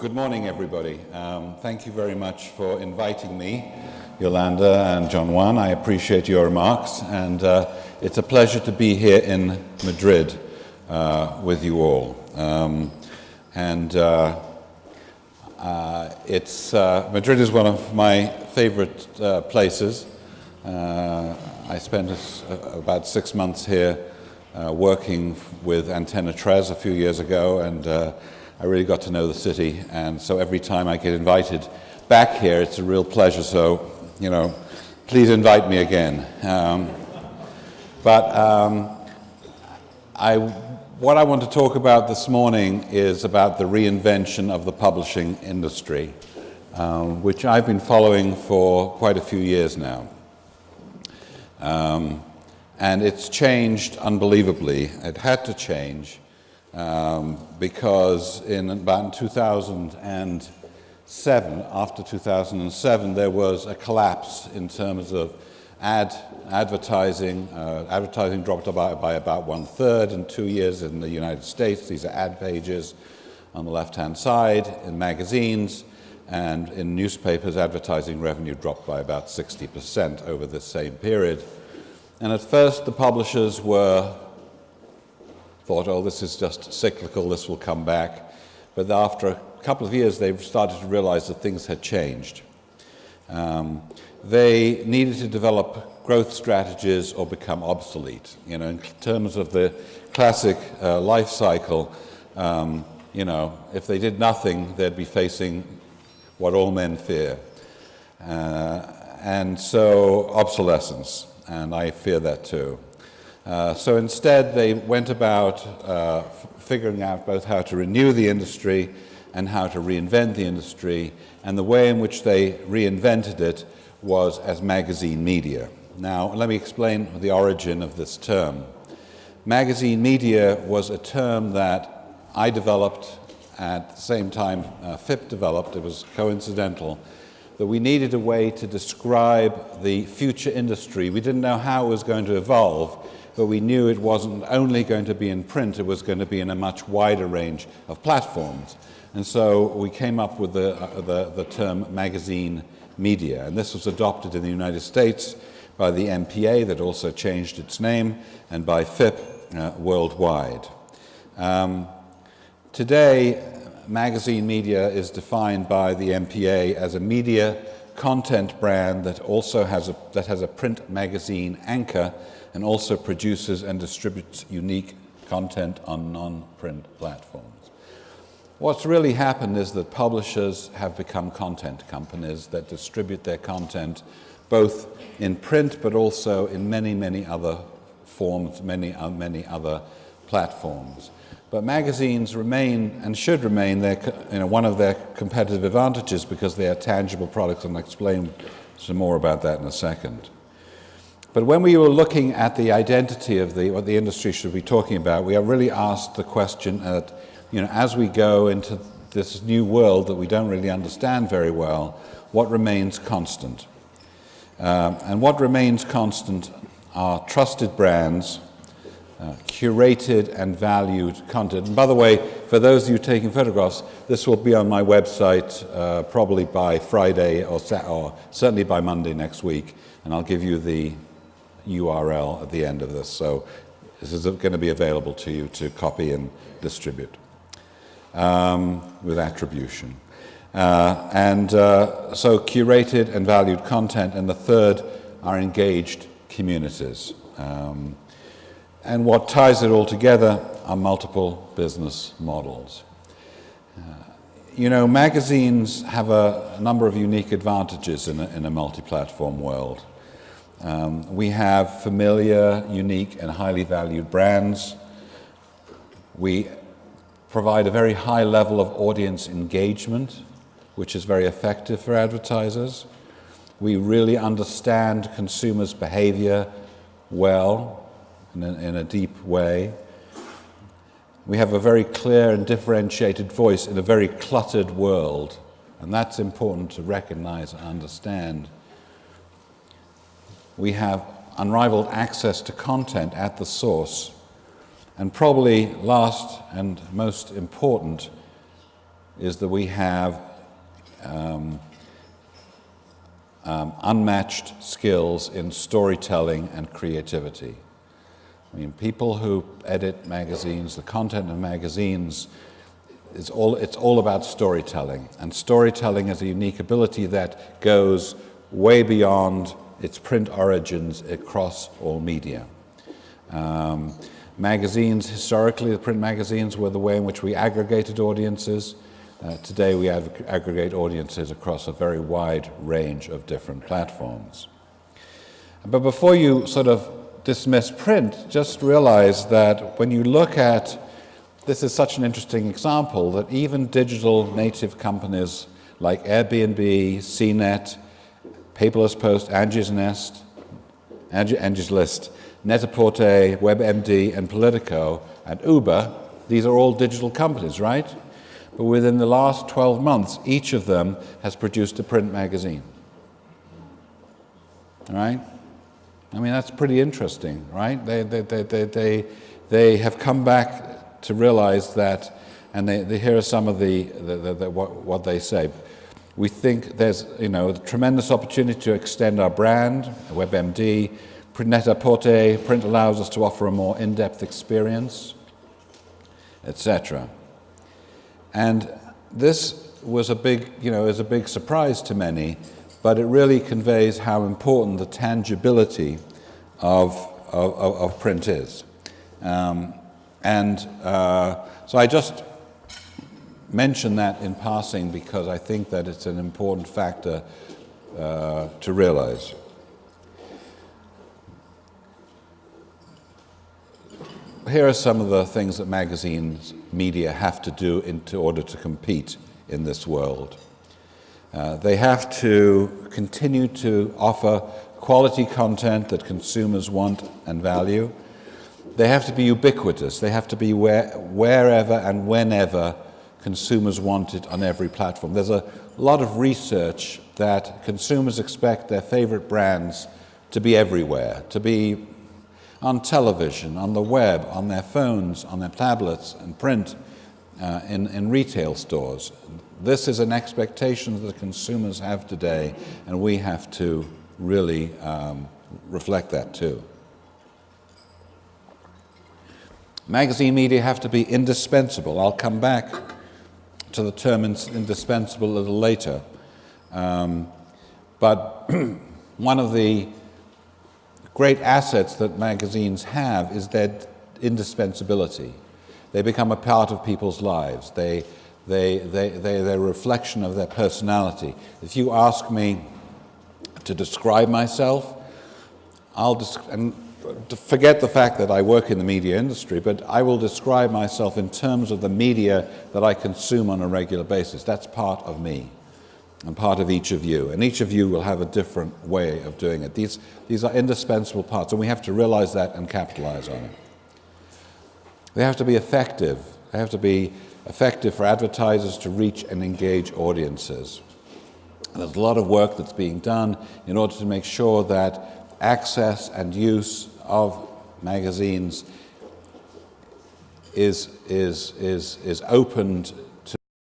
Good morning, everybody. Thank you very much for inviting me, Yolanda and John Juan. I appreciate your remarks, and it's a pleasure to be here in Madrid with you all. Madrid is one of my favorite places. I spent about 6 months here working with Antena 3 a few years ago, and I really got to know the city, and so every time I get invited back here, it's a real pleasure. So, please invite me again. What I want to talk about this morning is about the reinvention of the publishing industry, which I've been following for quite a few years now. And it's changed unbelievably. It had to change. Because in about 2007, after 2007, there was a collapse in terms of advertising. Advertising dropped by about 1/3 in 2 years in the United States. These are ad pages on the left-hand side. In magazines and in newspapers, advertising revenue dropped by about 60% over the same period. And at first, the publishers thought, oh, this is just cyclical, this will come back. But after a couple of years, they started to realize that things had changed. They needed to develop growth strategies or become obsolete. In terms of the classic life cycle, if they did nothing, they'd be facing what all men fear. And so obsolescence, and I fear that too. So instead, they went about figuring out both how to renew the industry and how to reinvent the industry, and the way in which they reinvented it was as magazine media. Now, let me explain the origin of this term. Magazine media was a term that I developed at the same time FIP developed. It was coincidental that we needed a way to describe the future industry. We didn't know how it was going to evolve, but we knew it wasn't only going to be in print, it was going to be in a much wider range of platforms. And so we came up with the term magazine media. And this was adopted in the United States by the MPA, that also changed its name, and by FIP worldwide. Today, magazine media is defined by the MPA as a media content brand that also has a print magazine anchor, and also produces and distributes unique content on non-print platforms. What's really happened is that publishers have become content companies that distribute their content both in print but also in many, many other forms, many other platforms. But magazines remain and should remain one of their competitive advantages because they are tangible products, and I'll explain some more about that in a second. But when we were looking at the identity of what the industry should be talking about, we are really asked the question that, as we go into this new world that we don't really understand very well, what remains constant? And what remains constant are trusted brands, curated and valued content. And by the way, for those of you taking photographs, this will be on my website probably by Friday or certainly by Monday next week, and I'll give you the URL at the end of this. So this is going to be available to you to copy and distribute with attribution. So curated and valued content, and the third are engaged communities. And what ties it all together are multiple business models. Magazines have a number of unique advantages in a multi-platform world. We have familiar, unique, and highly valued brands. We provide a very high level of audience engagement, which is very effective for advertisers. We really understand consumers' behavior well, in a deep way. We have a very clear and differentiated voice in a very cluttered world, and that's important to recognize and understand. We have unrivaled access to content at the source, and probably last and most important, is that we have unmatched skills in storytelling and creativity. I mean, people who edit magazines, the content of magazines, it's all about storytelling. And storytelling is a unique ability that goes way beyond its print origins across all media. Magazines, historically, the print magazines were the way in which we aggregated audiences. Today we aggregate audiences across a very wide range of different platforms. But before you sort of dismiss print, just realize that when you look at, this is such an interesting example, that even digital native companies like Airbnb, CNET, Paperless Post, Angie's List, Net-a-Porter, WebMD, and Politico, and Uber, these are all digital companies, right? But within the last 12 months, each of them has produced a print magazine. All right? I mean, that's pretty interesting, right? They have come back to realize that, and here are some of what they say. We think there's a tremendous opportunity to extend our brand, WebMD, Net-a-Porter, print allows us to offer a more in-depth experience, etc. And this was a big surprise to many, but it really conveys how important the tangibility of print is. So I just mention that in passing because I think that it's an important factor to realize. Here are some of the things that magazines, media have to do in order to compete in this world. They have to continue to offer quality content that consumers want and value. They have to be ubiquitous. They have to be wherever and whenever consumers want it on every platform. There's a lot of research that consumers expect their favorite brands to be everywhere, to be on television, on the web, on their phones, on their tablets, and print in retail stores. This is an expectation that consumers have today, and we have to really reflect that too. Magazine media have to be indispensable. I'll come back to the term indispensable a little later. But one of the great assets that magazines have is their indispensability. They become a part of people's lives. They're a reflection of their personality. If you ask me to describe myself, and forget the fact that I work in the media industry, but I will describe myself in terms of the media that I consume on a regular basis. That's part of me and part of each of you. And each of you will have a different way of doing it. These are indispensable parts, and we have to realize that and capitalize on it. They have to be effective. They have to be effective for advertisers to reach and engage audiences. There's a lot of work that's being done in order to make sure that access and use of magazines is opened